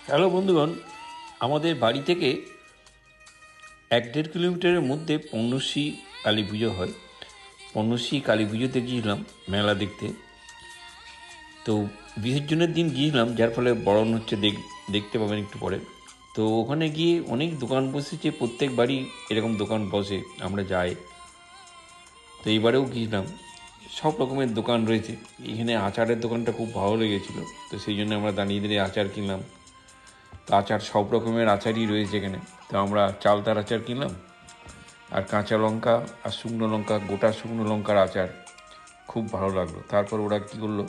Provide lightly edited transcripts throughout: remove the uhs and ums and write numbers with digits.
Hello বন্ধুগণ, আমাদের বাড়ি থেকে 1-1.5 কিলোমিটারের মধ্যে পণ্যশ্রী কালী পুজো হয়। পণ্যশ্রী কালী পুজোতে গিয়েছিলাম মেলা দেখতে। তো বিসর্জনের দিন গিয়েছিলাম, যার ফলে বরণ হচ্ছে, দেখতে পাবেন একটু পরে। তো ওখানে গিয়ে অনেক দোকান বসেছে, প্রত্যেক বাড়ি এরকম দোকান বসে, আমরা যাই। তো এইবারেও গিয়েছিলাম, সব রকমের দোকান রয়েছে। এখানে আচারের দোকানটা খুব ভালো লেগেছিলো, তো সেই জন্য আমরা দাঁড়িয়ে দাঁড়িয়ে আচার কিনলাম। তো আচার সব রকমের আচারই রয়েছে এখানে। তো আমরা চালতার আচার কিনলাম, আর কাঁচা লঙ্কা আর শুকনো লঙ্কা, গোটা শুকনো লঙ্কার আচার খুব ভালো লাগলো। তারপর ওরা কী করলো,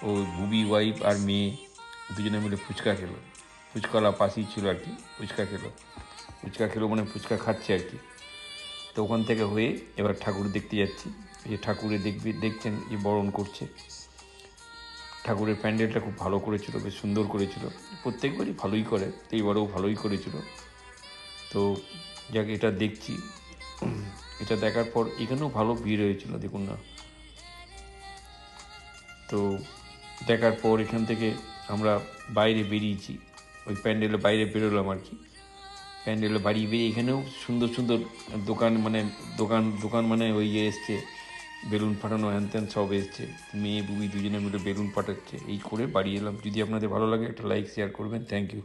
ওই বুবি ওয়াইফ আর মেয়ে দুজনে মিলে ফুচকা খেলো। ফুচকাওয়ালা পাশেই ছিল আর কি, ফুচকা খেলো মানে ফুচকা খাচ্ছে আর কি। তো ওখান থেকে হয়ে এবার ঠাকুর দেখতে যাচ্ছি। এই ঠাকুরে দেখছেন যে বরণ করছে। ঠাকুরের প্যান্ডেলটা খুব ভালো করেছিল, বেশ সুন্দর করেছিল। প্রত্যেকবারই ভালোই করে, তো এইবারেও ভালোই করেছিল। তো যাকে এটা দেখছি, এটা দেখার পর এখানেও ভালো ভিড় হয়েছিল, দেখুন না। তো দেখার পর এখান থেকে আমরা বাইরে বেরিয়েছি, ওই প্যান্ডেলের বাইরে বেরোলাম আর কি। প্যান্ডেলের বাড়ি বেরিয়ে এখানেও সুন্দর সুন্দর দোকান, মানে দোকান মানে ওই এসছে, বেলুন ফাটানো হ্যান ত্যান সব এসছে। মেয়ে বুবি দুজনে মিলে বেলুন ফাটাচ্ছে। এই করে বাড়ি এলাম। যদি আপনাদের ভালো লাগে একটা লাইক শেয়ার করবেন। Thank you.